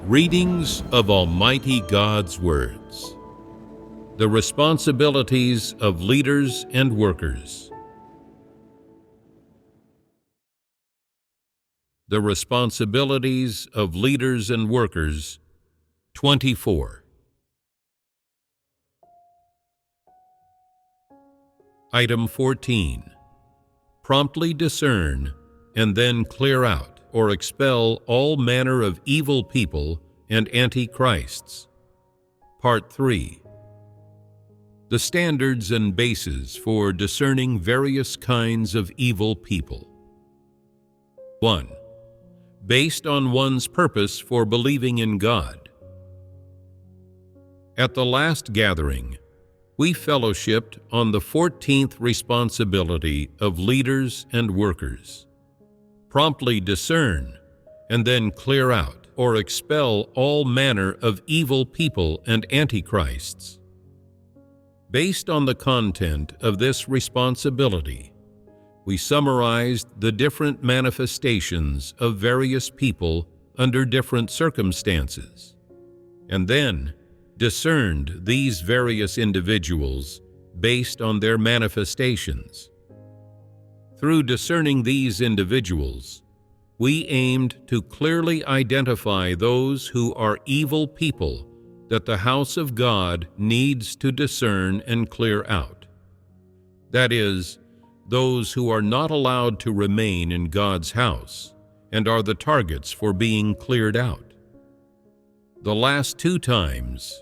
Readings of Almighty God's Words. The responsibilities of leaders and workers. The responsibilities of leaders and workers, 24. Item 14. Promptly discern and then clear out or expel all manner of evil people and antichrists. Part 3. The standards and bases for discerning various kinds of evil people. 1. Based on one's purpose for believing in God. At the last gathering, we fellowshipped on the 14th responsibility of leaders and workers. Promptly discern and then clear out or expel all manner of evil people and antichrists. Based on the content of this responsibility, we summarized the different manifestations of various people under different circumstances, and then discerned these various individuals based on their manifestations. Through discerning these individuals, we aimed to clearly identify those who are evil people that the house of God needs to discern and clear out. That is, those who are not allowed to remain in God's house and are the targets for being cleared out. The last 2 times,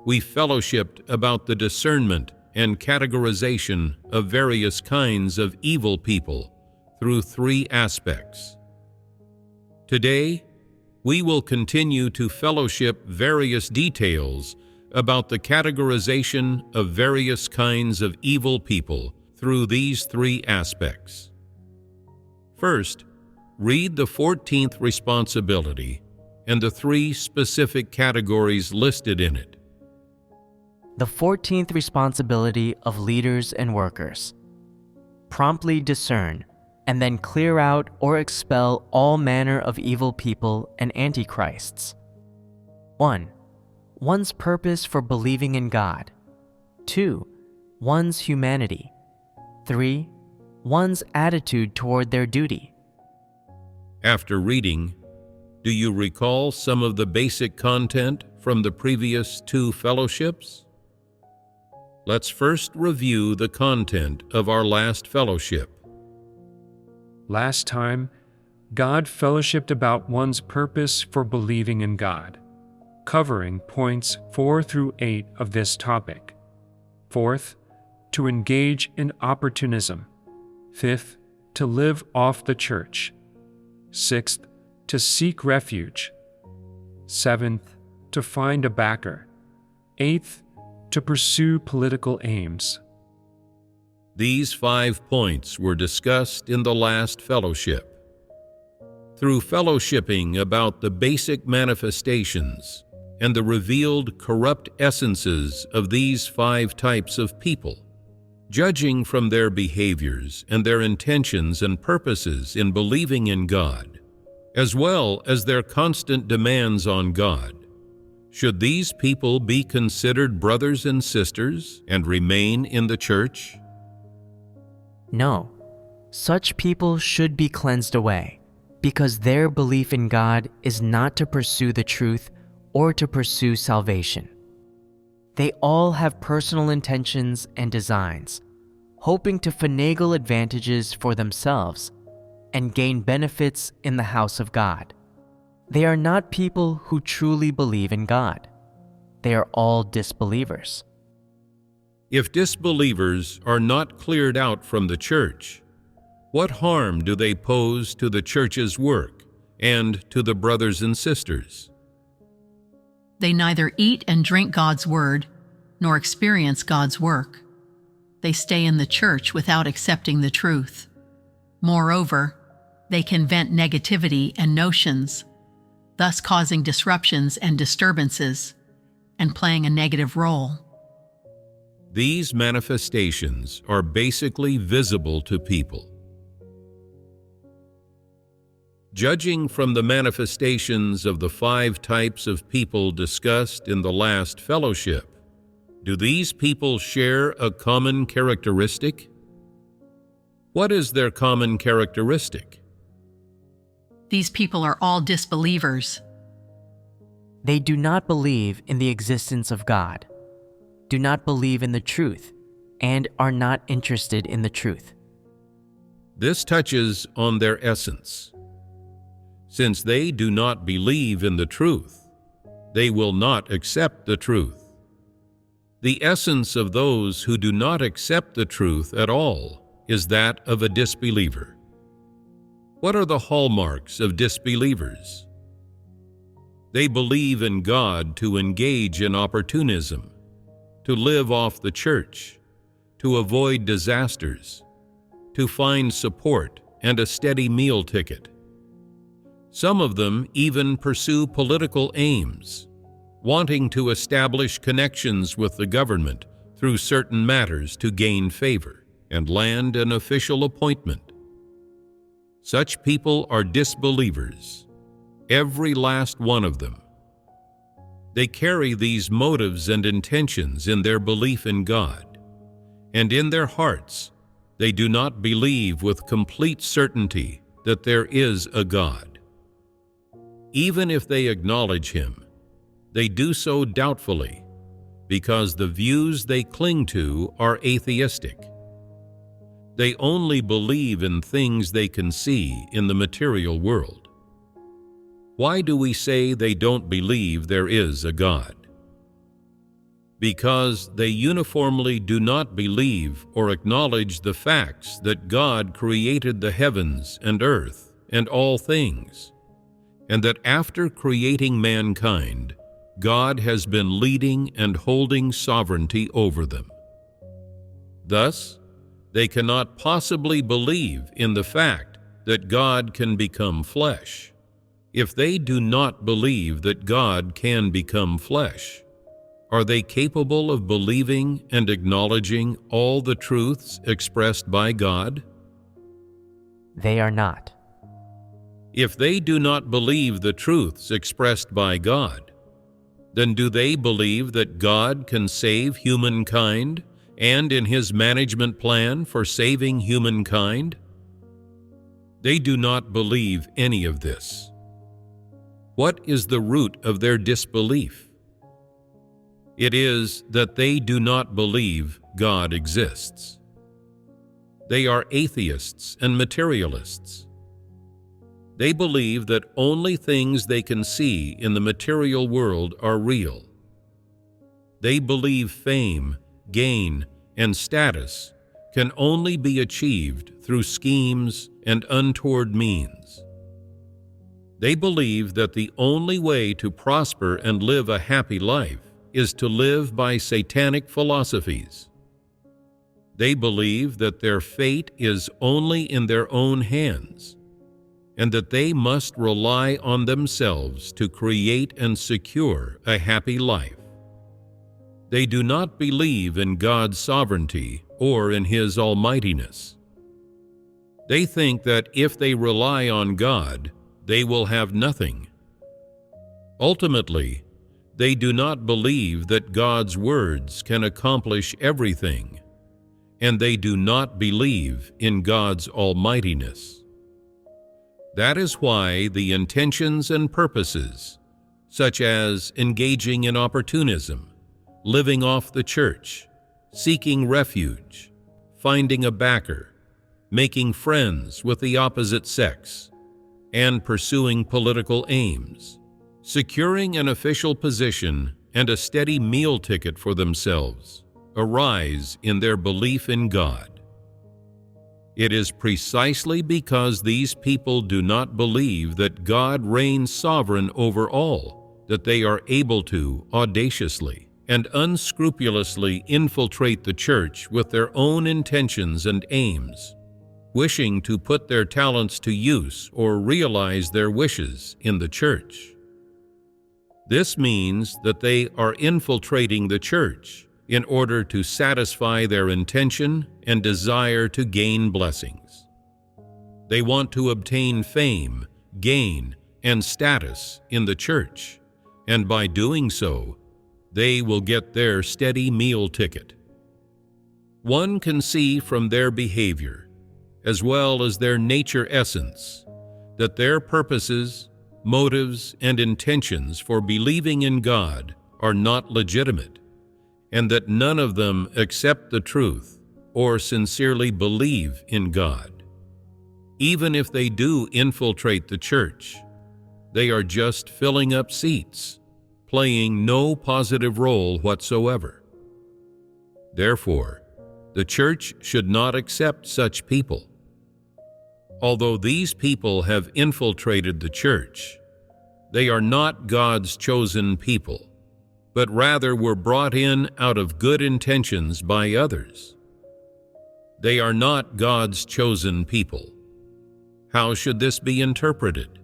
we fellowshipped about the discernment and categorization of various kinds of evil people through 3 aspects. Today, we will continue to fellowship various details about the categorization of various kinds of evil people through these 3 aspects. First, read the 14th responsibility and the 3 specific categories listed in it. The 14th responsibility of leaders and workers. Promptly discern and then clear out or expel all manner of evil people and antichrists. 1. One's purpose for believing in God. 2. One's humanity. 3. One's attitude toward their duty. After reading, do you recall some of the basic content from the previous 2 fellowships? Let's first review the content of our last fellowship. Last time, God fellowshipped about one's purpose for believing in God, covering points 4 through 8 of this topic. 4th, to engage in opportunism. 5th, to live off the church. 6th, to seek refuge. 7th, to find a backer. 8th, to pursue political aims. These 5 points were discussed in the last fellowship. Through fellowshipping about the basic manifestations and the revealed corrupt essences of these 5 types of people, judging from their behaviors and their intentions and purposes in believing in God, as well as their constant demands on God, should these people be considered brothers and sisters and remain in the church? No, such people should be cleansed away, because their belief in God is not to pursue the truth or to pursue salvation. They all have personal intentions and designs, hoping to finagle advantages for themselves and gain benefits in the house of God. They are not people who truly believe in God. They are all disbelievers. If disbelievers are not cleared out from the church, what harm do they pose to the church's work and to the brothers and sisters? They neither eat and drink God's word, nor experience God's work. They stay in the church without accepting the truth. Moreover, they can vent negativity and notions, thus causing disruptions and disturbances, and playing a negative role. These manifestations are basically visible to people. Judging from the manifestations of the 5 types of people discussed in the last fellowship, do these people share a common characteristic? What is their common characteristic? These people are all disbelievers. They do not believe in the existence of God, do not believe in the truth, and are not interested in the truth. This touches on their essence. Since they do not believe in the truth, they will not accept the truth. The essence of those who do not accept the truth at all is that of a disbeliever. What are the hallmarks of disbelievers? They believe in God to engage in opportunism, to live off the church, to avoid disasters, to find support and a steady meal ticket. Some of them even pursue political aims, wanting to establish connections with the government through certain matters to gain favor and land an official appointment. Such people are disbelievers, every last one of them. They carry these motives and intentions in their belief in God, and in their hearts they do not believe with complete certainty that there is a God. Even if they acknowledge Him, they do so doubtfully, because the views they cling to are atheistic. They only believe in things they can see in the material world. Why do we say they don't believe there is a God? Because they uniformly do not believe or acknowledge the facts that God created the heavens and earth and all things, and that after creating mankind, God has been leading and holding sovereignty over them. Thus, they cannot possibly believe in the fact that God can become flesh. If they do not believe that God can become flesh, are they capable of believing and acknowledging all the truths expressed by God? They are not. If they do not believe the truths expressed by God, then do they believe that God can save humankind and in His management plan for saving humankind? They do not believe any of this. What is the root of their disbelief? It is that they do not believe God exists. They are atheists and materialists. They believe that only things they can see in the material world are real. They believe fame, gain, and status can only be achieved through schemes and untoward means. They believe that the only way to prosper and live a happy life is to live by satanic philosophies. They believe that their fate is only in their own hands, and that they must rely on themselves to create and secure a happy life. They do not believe in God's sovereignty or in His almightiness. They think that if they rely on God, they will have nothing. Ultimately, they do not believe that God's words can accomplish everything, and they do not believe in God's almightiness. That is why the intentions and purposes, such as engaging in opportunism, living off the church, seeking refuge, finding a backer, making friends with the opposite sex, and pursuing political aims, securing an official position and a steady meal ticket for themselves, arise in their belief in God. It is precisely because these people do not believe that God reigns sovereign over all that they are able to audaciously and unscrupulously infiltrate the church with their own intentions and aims, wishing to put their talents to use or realize their wishes in the church. This means that they are infiltrating the church in order to satisfy their intention and desire to gain blessings. They want to obtain fame gain, and status in the church, and by doing so, they will get their steady meal ticket. One can see from their behavior, as well as their nature essence, that their purposes, motives, and intentions for believing in God are not legitimate, and that none of them accept the truth or sincerely believe in God. Even if they do infiltrate the church, they are just filling up seats, playing no positive role whatsoever. Therefore, the church should not accept such people. Although these people have infiltrated the church, they are not God's chosen people, but rather were brought in out of good intentions by others. They are not God's chosen people. How should this be interpreted?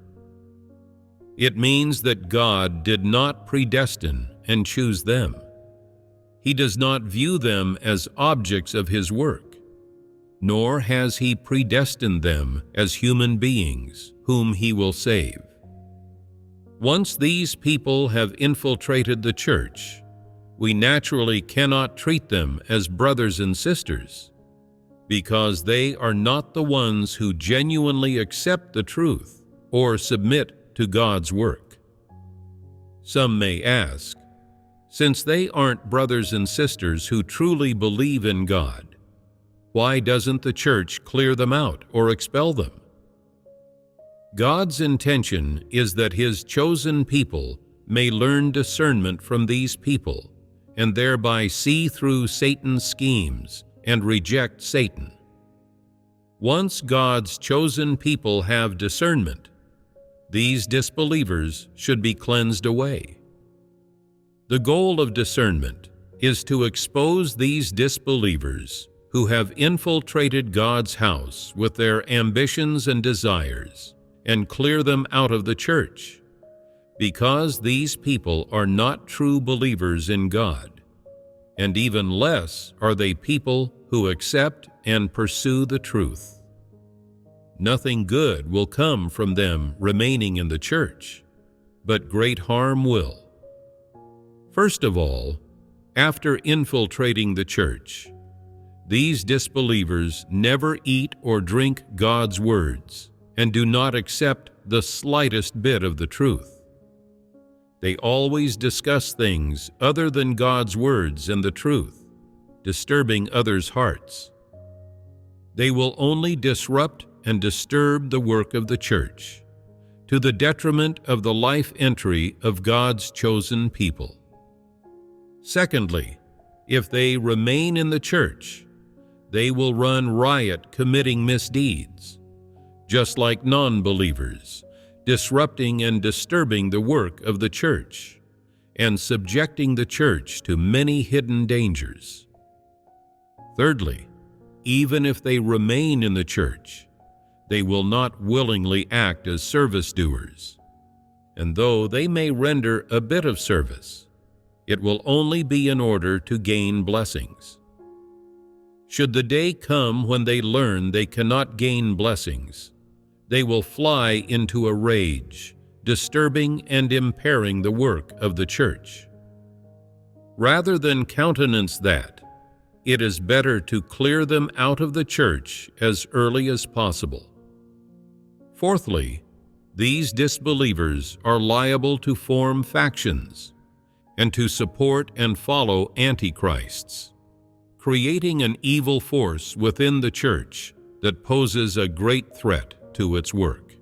It means that God did not predestine and choose them. He does not view them as objects of His work, nor has He predestined them as human beings whom He will save. Once these people have infiltrated the church, we naturally cannot treat them as brothers and sisters, because they are not the ones who genuinely accept the truth or submit to God's work. Some may ask, since they aren't brothers and sisters who truly believe in God, why doesn't the church clear them out or expel them? God's intention is that His chosen people may learn discernment from these people and thereby see through Satan's schemes and reject Satan. Once God's chosen people have discernment, these disbelievers should be cleansed away. The goal of discernment is to expose these disbelievers who have infiltrated God's house with their ambitions and desires and clear them out of the church, because these people are not true believers in God, and even less are they people who accept and pursue the truth. Nothing good will come from them remaining in the church, but great harm will. First of all, after infiltrating the church, these disbelievers never eat or drink God's words and do not accept the slightest bit of the truth. They always discuss things other than God's words and the truth, disturbing others' hearts. They will only disrupt and disturb the work of the church, to the detriment of the life entry of God's chosen people. Secondly, if they remain in the church, they will run riot committing misdeeds, just like non-believers, disrupting and disturbing the work of the church, and subjecting the church to many hidden dangers. Thirdly, even if they remain in the church, they will not willingly act as service doers, and though they may render a bit of service, it will only be in order to gain blessings. Should the day come when they learn they cannot gain blessings, they will fly into a rage, disturbing and impairing the work of the church. Rather than countenance that, it is better to clear them out of the church as early as possible. Fourthly, these disbelievers are liable to form factions and to support and follow antichrists, creating an evil force within the church that poses a great threat to its work.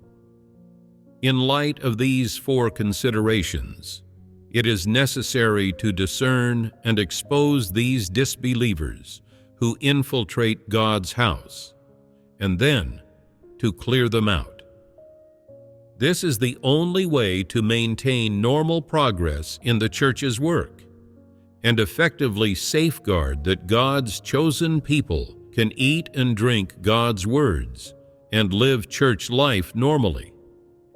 In light of these four considerations, it is necessary to discern and expose these disbelievers who infiltrate God's house, and then to clear them out. This is the only way to maintain normal progress in the church's work and effectively safeguard that God's chosen people can eat and drink God's words and live church life normally,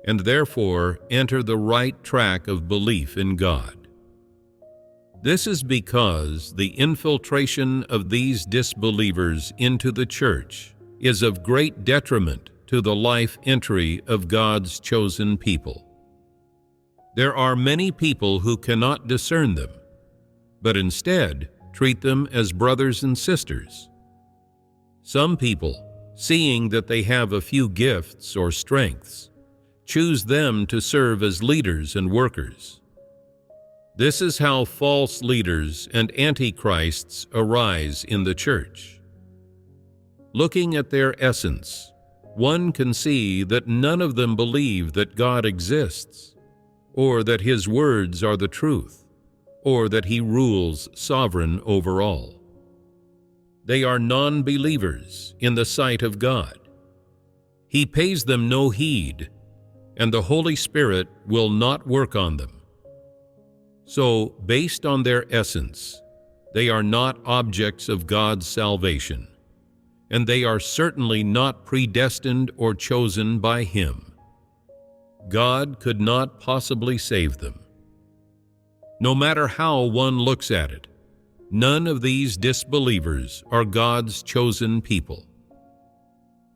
and therefore enter the right track of belief in God. This is because the infiltration of these disbelievers into the church is of great detriment to the life entry of God's chosen people. There are many people who cannot discern them, but instead treat them as brothers and sisters. Some people, seeing that they have a few gifts or strengths, choose them to serve as leaders and workers. This is how false leaders and antichrists arise in the church. Looking at their essence, one can see that none of them believe that God exists, or that His words are the truth, or that He rules sovereign over all. They are non-believers in the sight of God. He pays them no heed, and the Holy Spirit will not work on them. So, based on their essence, they are not objects of God's salvation, and they are certainly not predestined or chosen by Him. God could not possibly save them. No matter how one looks at it, none of these disbelievers are God's chosen people.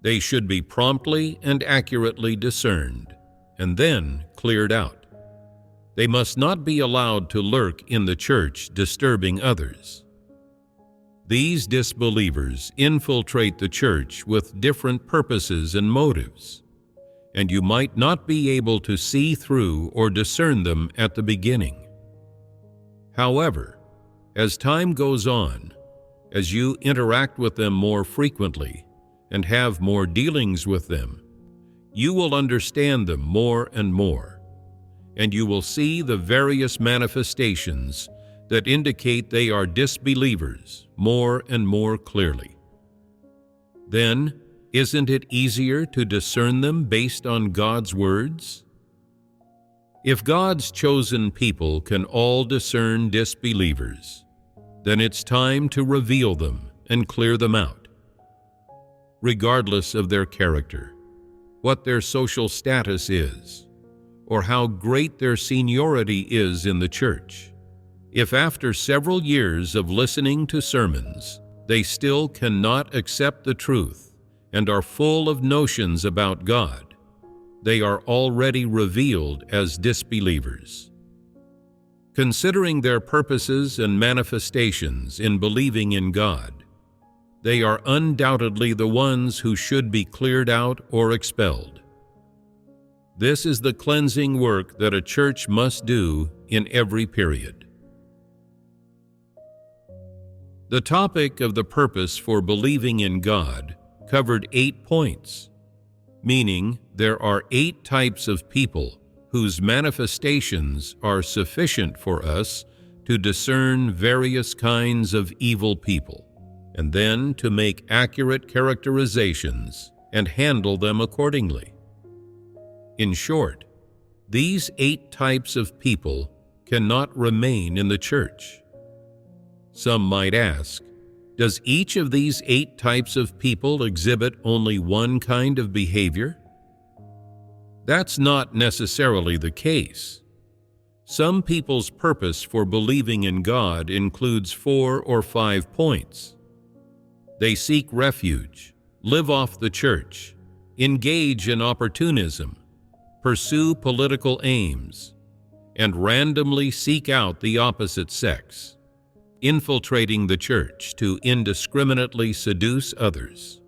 They should be promptly and accurately discerned, and then cleared out. They must not be allowed to lurk in the church, disturbing others. These disbelievers infiltrate the church with different purposes and motives, and you might not be able to see through or discern them at the beginning. However, as time goes on, as you interact with them more frequently and have more dealings with them, you will understand them more and more, and you will see the various manifestations that indicate they are disbelievers more and more clearly. Then, isn't it easier to discern them based on God's words? If God's chosen people can all discern disbelievers, then it's time to reveal them and clear them out. Regardless of their character, what their social status is, or how great their seniority is in the church, if after several years of listening to sermons, they still cannot accept the truth and are full of notions about God, they are already revealed as disbelievers. Considering their purposes and manifestations in believing in God, they are undoubtedly the ones who should be cleared out or expelled. This is the cleansing work that a church must do in every period. The topic of the purpose for believing in God covered 8 points, meaning there are 8 types of people whose manifestations are sufficient for us to discern various kinds of evil people, and then to make accurate characterizations and handle them accordingly. In short, these 8 types of people cannot remain in the church. Some might ask, does each of these 8 types of people exhibit only one kind of behavior? That's not necessarily the case. Some people's purpose for believing in God includes 4 or 5 points. They seek refuge, live off the church, engage in opportunism, pursue political aims, and randomly seek out the opposite sex, infiltrating the church to indiscriminately seduce others.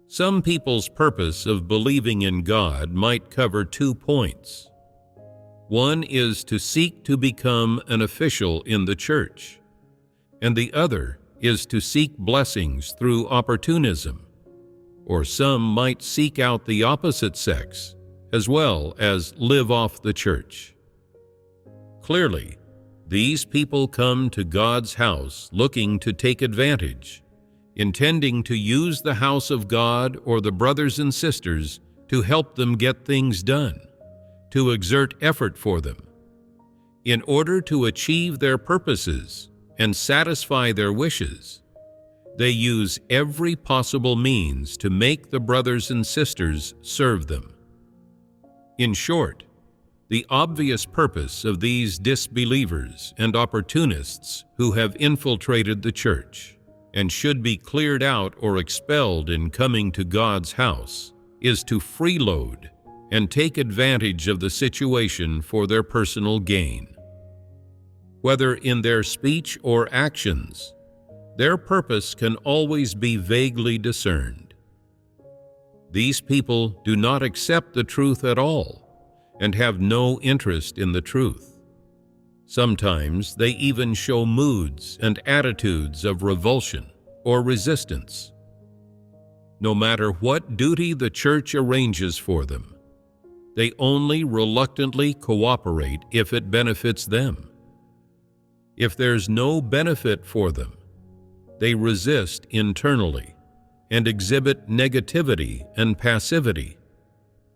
Some people's purpose of believing in God might cover 2 points. One is to seek to become an official in the church, and the other is to seek blessings through opportunism, or some might seek out the opposite sex as well as live off the church. Clearly, these people come to God's house looking to take advantage, intending to use the house of God or the brothers and sisters to help them get things done, to exert effort for them. In order to achieve their purposes and satisfy their wishes, they use every possible means to make the brothers and sisters serve them. In short, the obvious purpose of these disbelievers and opportunists who have infiltrated the church and should be cleared out or expelled in coming to God's house is to freeload and take advantage of the situation for their personal gain. Whether in their speech or actions, their purpose can always be vaguely discerned. These people do not accept the truth at all and have no interest in the truth. Sometimes they even show moods and attitudes of revulsion or resistance. No matter what duty the church arranges for them, they only reluctantly cooperate if it benefits them. If there's no benefit for them, they resist internally and exhibit negativity and passivity,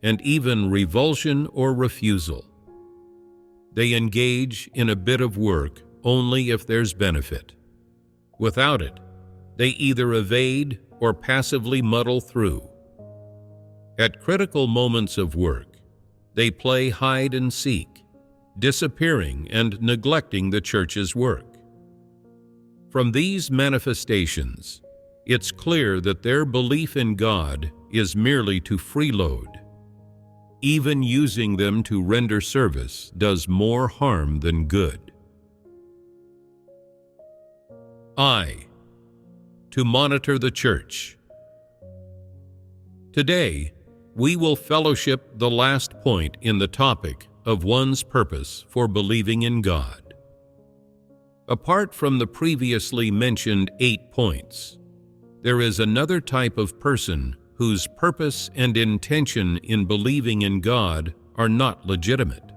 and even revulsion or refusal. They engage in a bit of work only if there's benefit. Without it, they either evade or passively muddle through. At critical moments of work, they play hide and seek, disappearing and neglecting the church's work. From these manifestations, it's clear that their belief in God is merely to freeload. Even using them to render service does more harm than good. To monitor the church. Today, we will fellowship the last point in the topic of one's purpose for believing in God. Apart from the previously mentioned 8 points, there is another type of person whose purpose and intention in believing in God are not legitimate.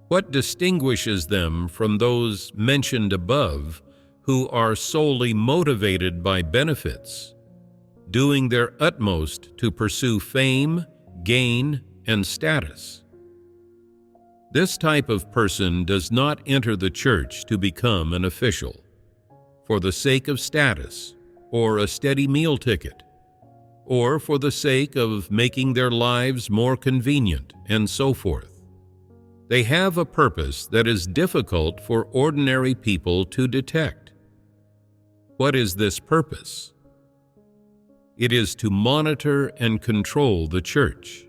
What distinguishes them from those mentioned above who are solely motivated by benefits, doing their utmost to pursue fame, gain, and status? This type of person does not enter the church to become an official, for the sake of status, or a steady meal ticket, or for the sake of making their lives more convenient, and so forth. They have a purpose that is difficult for ordinary people to detect. What is this purpose? It is to monitor and control the church.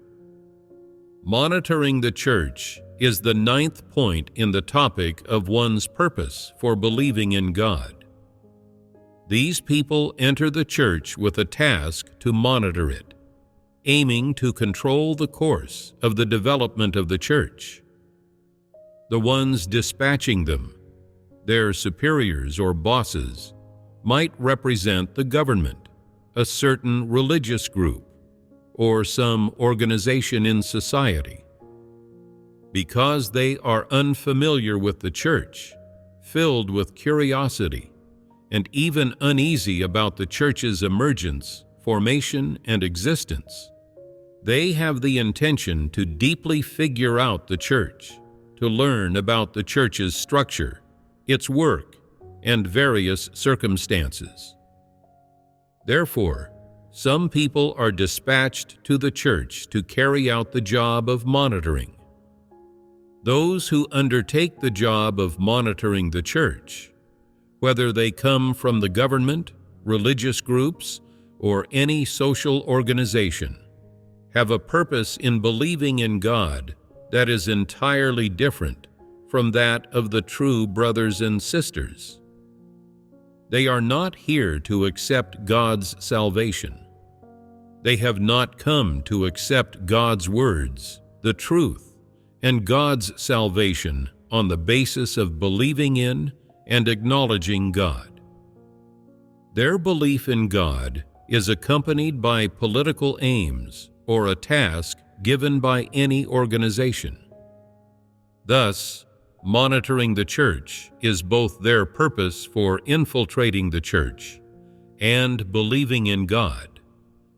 Monitoring the church is the 9th point in the topic of one's purpose for believing in God. These people enter the church with a task to monitor it, aiming to control the course of the development of the church. The ones dispatching them, their superiors or bosses, might represent the government, a certain religious group, or some organization in society. Because they are unfamiliar with the church, filled with curiosity, and even uneasy about the church's emergence, formation, and existence, they have the intention to deeply figure out the church, to learn about the church's structure, its work, and various circumstances. Therefore, some people are dispatched to the church to carry out the job of monitoring. Those who undertake the job of monitoring the church, whether they come from the government, religious groups, or any social organization, have a purpose in believing in God that is entirely different from that of the true brothers and sisters. They are not here to accept God's salvation. They have not come to accept God's words, the truth, and God's salvation on the basis of believing in and acknowledging God. Their belief in God is accompanied by political aims or a task given by any organization. Thus, monitoring the church is both their purpose for infiltrating the church and believing in God,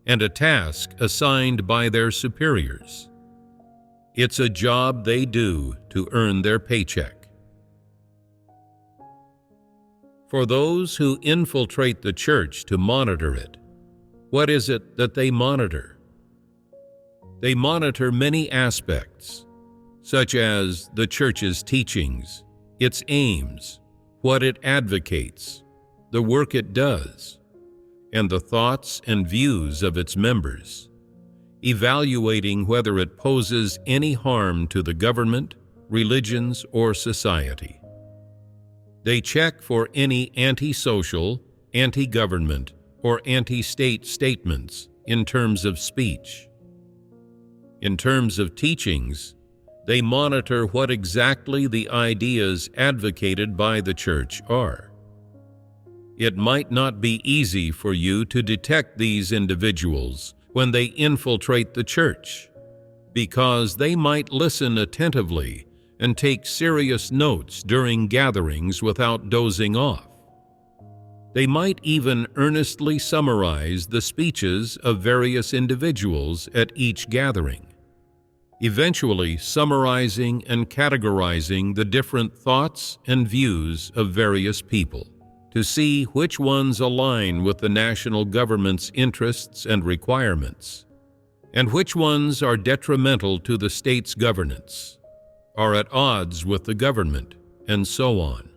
and a task assigned by their superiors. It's a job they do to earn their paycheck. For those who infiltrate the church to monitor it, what is it that they monitor? They monitor many aspects, such as the church's teachings, its aims, what it advocates, the work it does, and the thoughts and views of its members, evaluating whether it poses any harm to the government, religions, or society. They check for any anti-social, anti-government, or anti-state statements in terms of speech. In terms of teachings, they monitor what exactly the ideas advocated by the church are. It might not be easy for you to detect these individuals when they infiltrate the church, because they might listen attentively and take serious notes during gatherings without dozing off. They might even earnestly summarize the speeches of various individuals at each gathering, eventually summarizing and categorizing the different thoughts and views of various people to see which ones align with the national government's interests and requirements, and which ones are detrimental to the state's governance, are at odds with the government, and so on.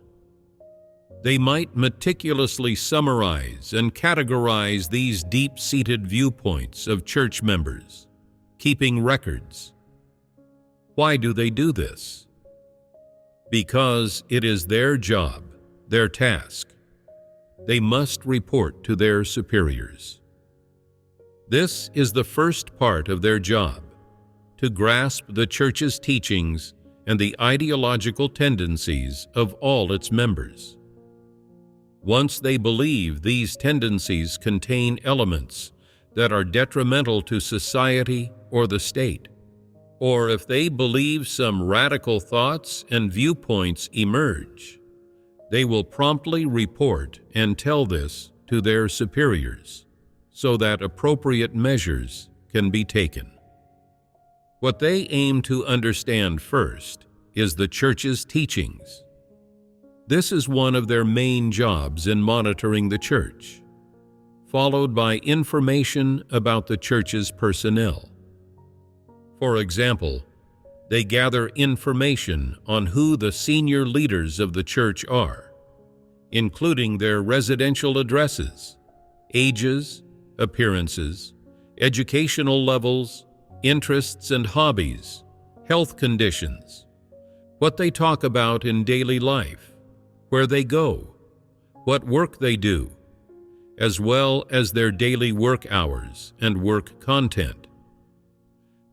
They might meticulously summarize and categorize these deep-seated viewpoints of church members, keeping records. Why do they do this? Because it is their job, their task. They must report to their superiors. This is the first part of their job, to grasp the church's teachings and the ideological tendencies of all its members. Once they believe these tendencies contain elements that are detrimental to society or the state, or if they believe some radical thoughts and viewpoints emerge, they will promptly report and tell this to their superiors so that appropriate measures can be taken. What they aim to understand first is the church's teachings. This is one of their main jobs in monitoring the church, followed by information about the church's personnel. For example, they gather information on who the senior leaders of the church are, including their residential addresses, ages, appearances, educational levels, interests and hobbies, health conditions, what they talk about in daily life, where they go, what work they do, as well as their daily work hours and work content.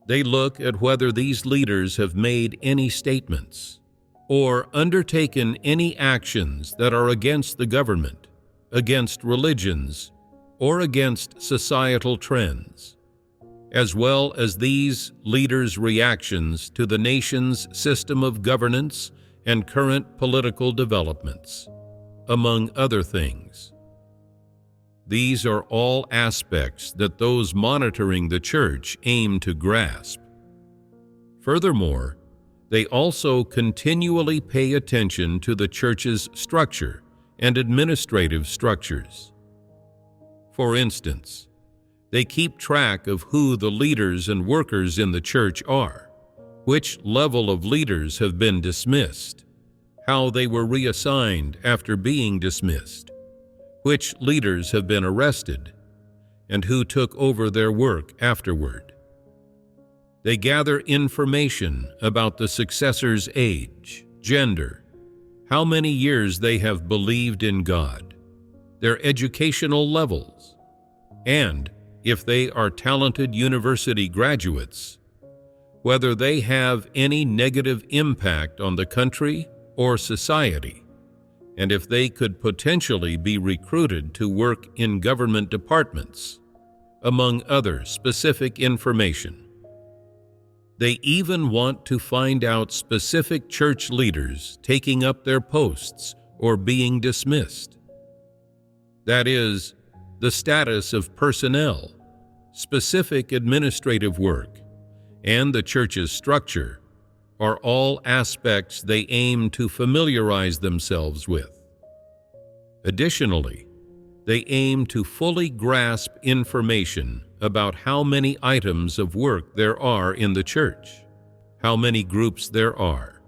They look at whether these leaders have made any statements or undertaken any actions that are against the government, against religions, or against societal trends, as well as these leaders' reactions to the nation's system of governance and current political developments, among other things. These are all aspects that those monitoring the church aim to grasp. Furthermore, they also continually pay attention to the church's structure and administrative structures. For instance, they keep track of who the leaders and workers in the church are, which level of leaders have been dismissed, how they were reassigned after being dismissed, which leaders have been arrested, and who took over their work afterward. They gather information about the successor's age, gender, how many years they have believed in God, their educational levels, and, if they are talented university graduates, whether they have any negative impact on the country or society, and if they could potentially be recruited to work in government departments, among other specific information. They even want to find out specific church leaders taking up their posts or being dismissed. That is, the status of personnel, specific administrative work, and the church's structure are all aspects they aim to familiarize themselves with. Additionally, they aim to fully grasp information about how many items of work there are in the church, how many groups there are,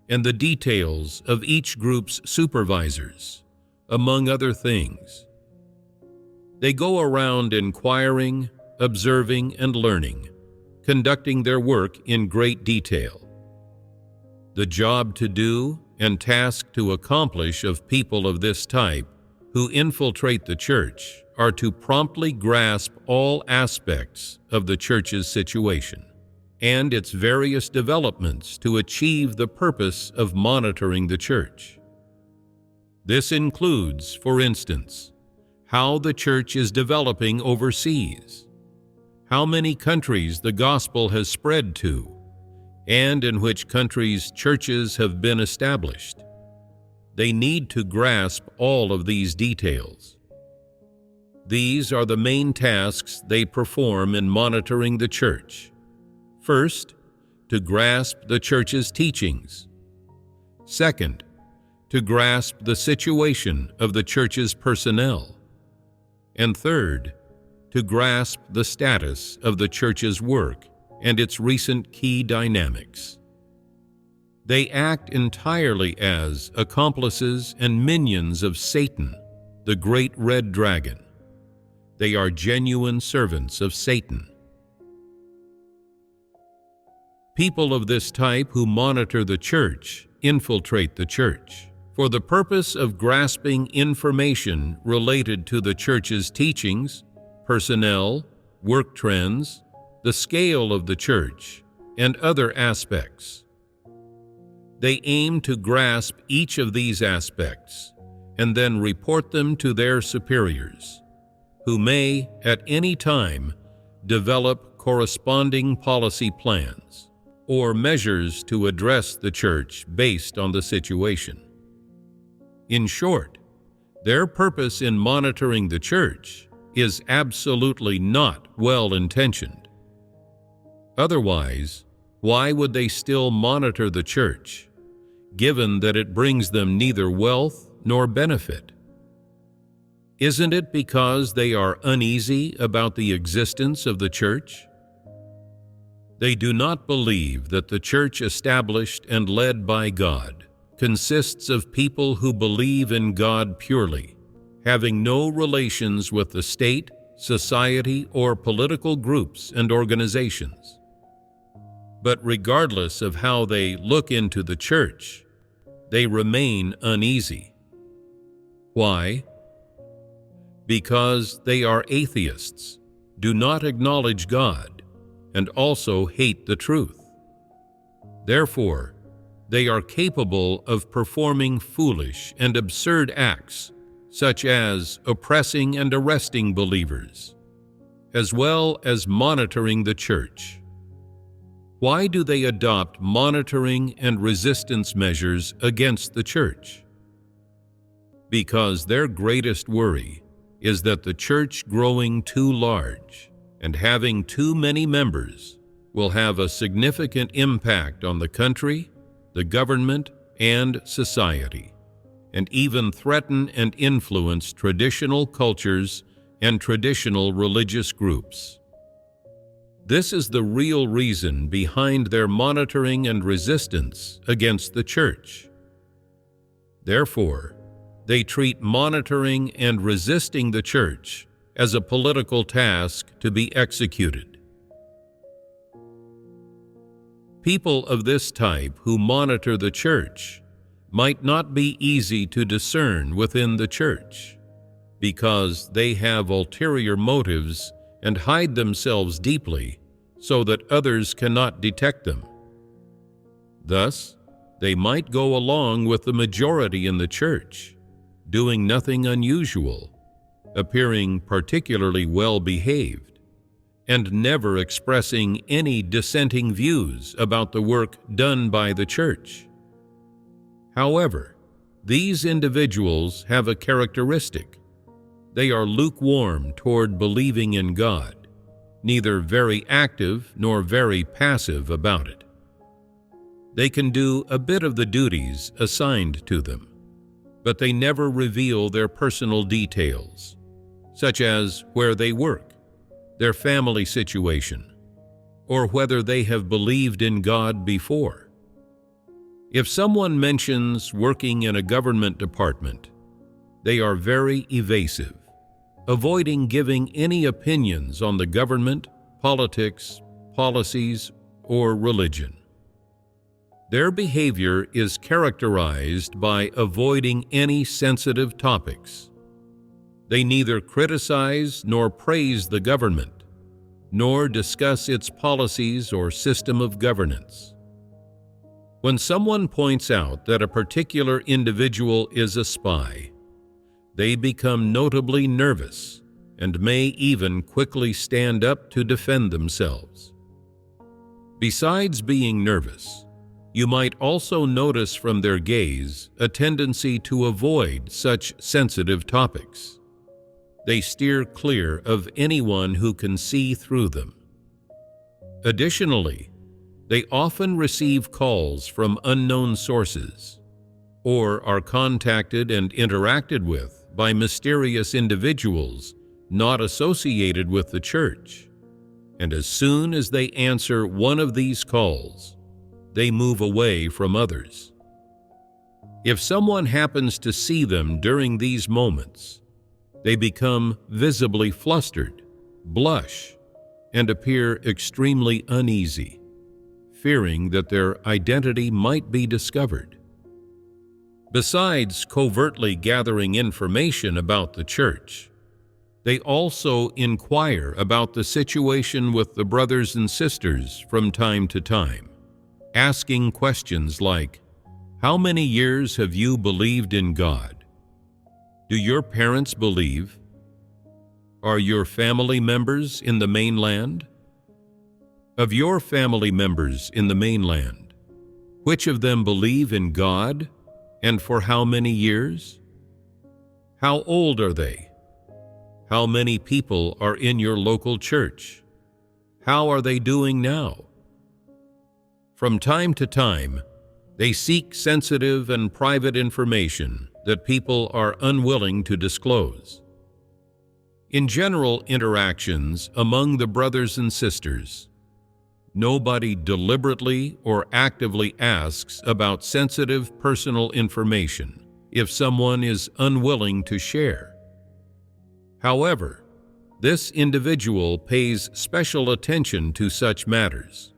and the details of each group's supervisors, among other things. They go around inquiring, observing, and learning, conducting their work in great detail. The job to do and task to accomplish of people of this type who infiltrate the church are to promptly grasp all aspects of the church's situation and its various developments to achieve the purpose of monitoring the church. This includes, for instance, how the church is developing overseas, how many countries the gospel has spread to, and in which countries churches have been established. They need to grasp all of these details. These are the main tasks they perform in monitoring the church. First, to grasp the church's teachings. Second, to grasp the situation of the church's personnel. And third, to grasp the status of the church's work and its recent key dynamics. They act entirely as accomplices and minions of Satan, the great red dragon. They are genuine servants of Satan. People of this type who monitor the church infiltrate the church for the purpose of grasping information related to the church's teachings, personnel, work trends, the scale of the church, and other aspects. They aim to grasp each of these aspects and then report them to their superiors, who may, at any time, develop corresponding policy plans or measures to address the church based on the situation. In short, their purpose in monitoring the church is absolutely not well-intentioned. Otherwise, why would they still monitor the church, given that it brings them neither wealth nor benefit? Isn't it because they are uneasy about the existence of the church? They do not believe that the church established and led by God consists of people who believe in God purely, having no relations with the state, society, or political groups and organizations. But regardless of how they look into the church, they remain uneasy. Why? Because they are atheists, do not acknowledge God, and also hate the truth. Therefore, they are capable of performing foolish and absurd acts, such as oppressing and arresting believers, as well as monitoring the church. Why do they adopt monitoring and resistance measures against the church? Because their greatest worry is that the church growing too large and having too many members will have a significant impact on the country, the government, and society, and even threaten and influence traditional cultures and traditional religious groups. This is the real reason behind their monitoring and resistance against the church. Therefore, they treat monitoring and resisting the church as a political task to be executed. People of this type who monitor the church might not be easy to discern within the church, because they have ulterior motives and hide themselves deeply so that others cannot detect them. Thus, they might go along with the majority in the church, doing nothing unusual, appearing particularly well-behaved, and never expressing any dissenting views about the work done by the church. However, these individuals have a characteristic. They are lukewarm toward believing in God, neither very active nor very passive about it. They can do a bit of the duties assigned to them, but they never reveal their personal details, such as where they work, their family situation, or whether they have believed in God before. If someone mentions working in a government department, they are very evasive, avoiding giving any opinions on the government, politics, policies, or religion. Their behavior is characterized by avoiding any sensitive topics. They neither criticize nor praise the government, nor discuss its policies or system of governance. When someone points out that a particular individual is a spy, they become notably nervous and may even quickly stand up to defend themselves. Besides being nervous, you might also notice from their gaze a tendency to avoid such sensitive topics. They steer clear of anyone who can see through them. Additionally, they often receive calls from unknown sources or are contacted and interacted with by mysterious individuals not associated with the church. And as soon as they answer one of these calls, they move away from others. If someone happens to see them during these moments, they become visibly flustered, blush, and appear extremely uneasy, fearing that their identity might be discovered. Besides covertly gathering information about the church, they also inquire about the situation with the brothers and sisters from time to time, asking questions like, "How many years have you believed in God? Do your parents believe? Are your family members in the mainland? Of your family members in the mainland, which of them believe in God, and for how many years? How old are they? How many people are in your local church? How are they doing now?" From time to time, they seek sensitive and private information that people are unwilling to disclose. In general interactions among the brothers and sisters, nobody deliberately or actively asks about sensitive personal information if someone is unwilling to share. However, this individual pays special attention to such matters,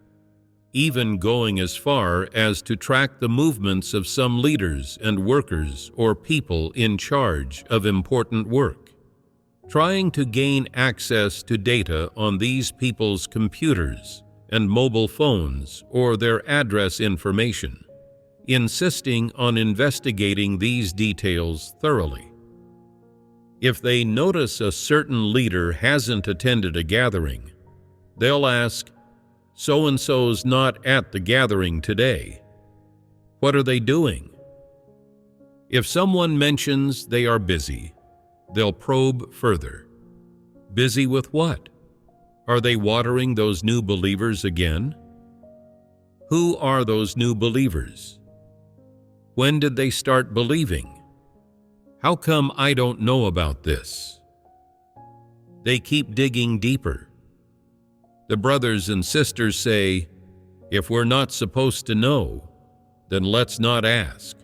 even going as far as to track the movements of some leaders and workers or people in charge of important work, trying to gain access to data on these people's computers and mobile phones or their address information, insisting on investigating these details thoroughly. If they notice a certain leader hasn't attended a gathering, they'll ask, "So-and-so's not at the gathering today. What are they doing?" If someone mentions they are busy, they'll probe further. Busy with what? Are they watering those new believers again? Who are those new believers? When did they start believing? How come I don't know about this? They keep digging deeper. The brothers and sisters say, "If we're not supposed to know, then let's not ask."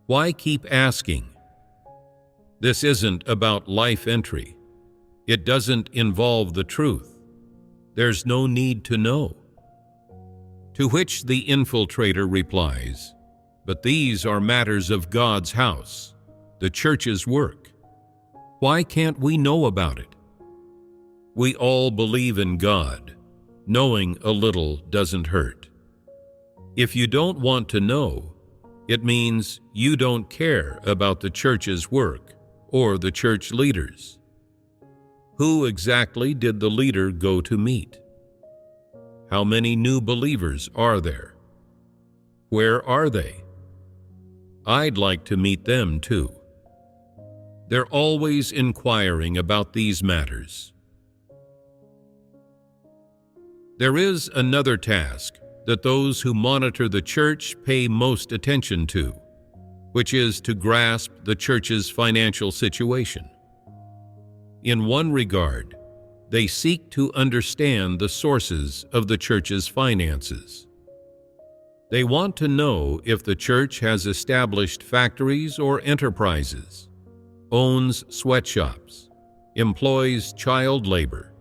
Why keep asking? This isn't about life entry. It doesn't involve the truth. There's no need to know. To which the infiltrator replies, "But these are matters of God's house, the church's work. Why can't we know about it? We all believe in God. Knowing a little doesn't hurt." If you don't want to know, it means you don't care about the church's work or the church leaders. Who exactly did the leader go to meet? How many new believers are there? Where are they? I'd like to meet them too. They're always inquiring about these matters. There is another task that those who monitor the church pay most attention to, which is to grasp the church's financial situation. In one regard, they seek to understand the sources of the church's finances. They want to know if the church has established factories or enterprises, owns sweatshops, employs child labor,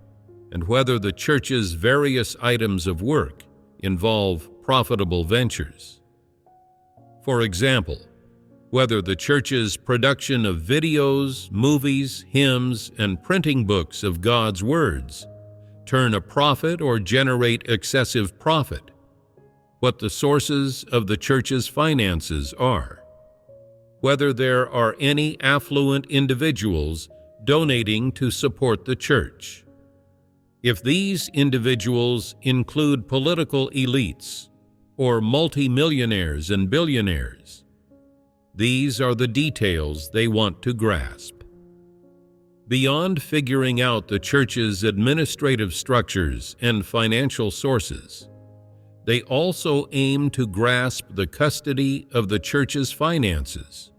and whether the church's various items of work involve profitable ventures. For example, whether the church's production of videos, movies, hymns, and printing books of God's words turn a profit or generate excessive profit, what the sources of the church's finances are, whether there are any affluent individuals donating to support the church. If these individuals include political elites or multimillionaires and billionaires, these are the details they want to grasp. Beyond figuring out the church's administrative structures and financial sources, they also aim to grasp the custody of the church's finances,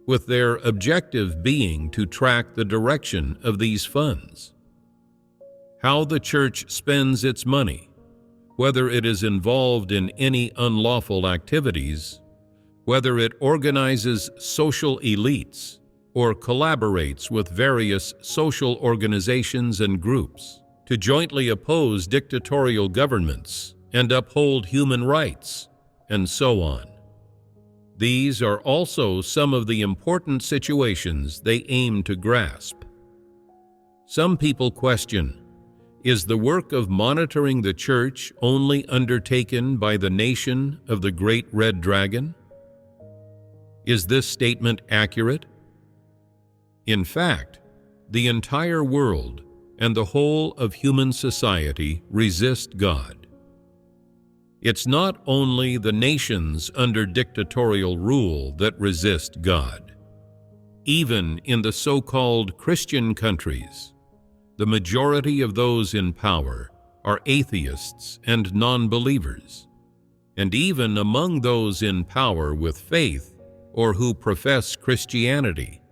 with their objective being to track the direction of these funds. How the church spends its money, whether it is involved in any unlawful activities, whether it organizes social elites or collaborates with various social organizations and groups to jointly oppose dictatorial governments and uphold human rights, and so on. These are also some of the important situations they aim to grasp. Some people question, is the work of monitoring the church only undertaken by the nation of the Great Red Dragon? Is this statement accurate? In fact, the entire world and the whole of human society resist God. It's not only the nations under dictatorial rule that resist God. Even in the so-called Christian countries, the majority of those in power are atheists and non-believers. And even among those in power with faith or who profess Christianity,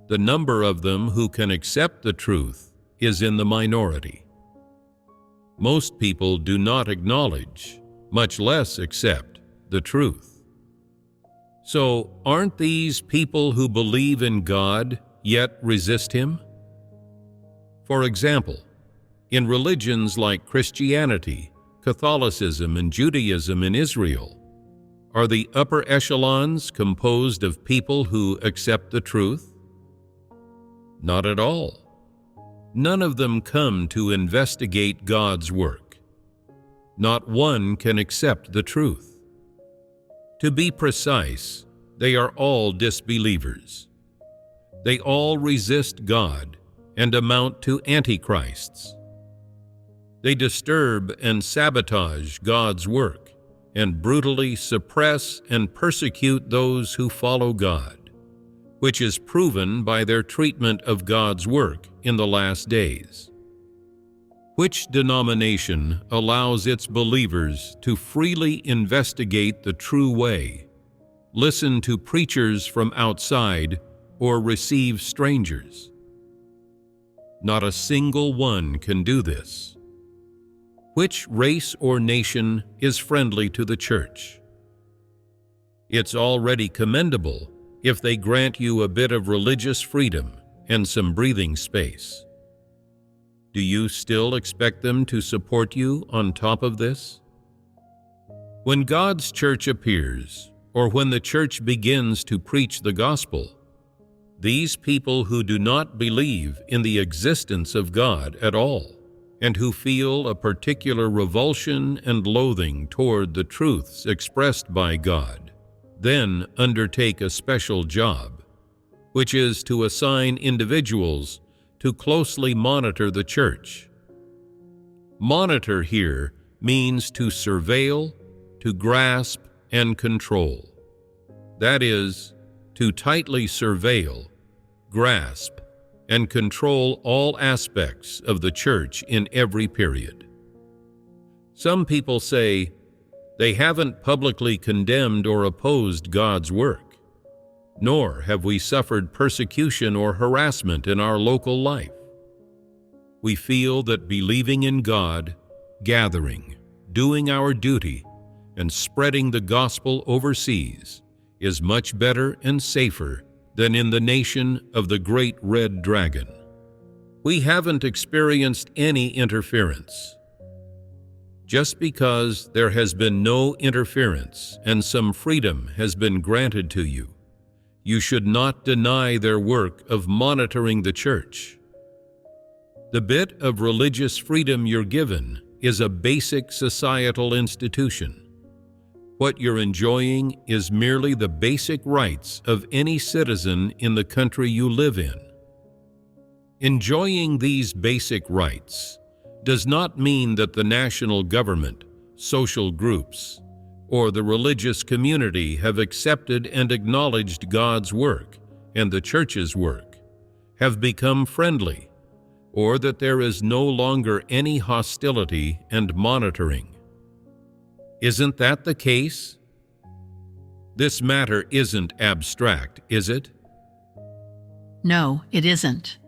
the number of them who can accept the truth is in the minority. Most people do not acknowledge, much less accept, the truth. So, aren't these people who believe in God yet resist Him? For example, in religions like Christianity, Catholicism, and Judaism in Israel, are the upper echelons composed of people who accept the truth? Not at all. None of them come to investigate God's work. Not one can accept the truth. To be precise, they are all disbelievers. They all resist God and amount to antichrists. They disturb and sabotage God's work and brutally suppress and persecute those who follow God, which is proven by their treatment of God's work in the last days. Which denomination allows its believers to freely investigate the true way, listen to preachers from outside, or receive strangers? Not a single one can do this. Which race or nation is friendly to the church? It's already commendable if they grant you a bit of religious freedom and some breathing space. Do you still expect them to support you on top of this? When God's church appears, or when the church begins to preach the gospel, these people who do not believe in the existence of God at all, and who feel a particular revulsion and loathing toward the truths expressed by God, then undertake a special job, which is to assign individuals to closely monitor the church. Monitor here means to surveil, to grasp, and control. That is, to tightly surveil, grasp, and control all aspects of the church in every period. Some people say, they haven't publicly condemned or opposed God's work, nor have we suffered persecution or harassment in our local life. We feel that believing in God, gathering, doing our duty, and spreading the gospel overseas is much better and safer than in the nation of the Great Red Dragon. We haven't experienced any interference. Just because there has been no interference and some freedom has been granted to you, you should not deny their work of monitoring the church. The bit of religious freedom you're given is a basic societal institution. What you're enjoying is merely the basic rights of any citizen in the country you live in. Enjoying these basic rights does not mean that the national government, social groups, or the religious community have accepted and acknowledged God's work and the church's work, have become friendly, or that there is no longer any hostility and monitoring. Isn't that the case? This matter isn't abstract, is it? No, it isn't.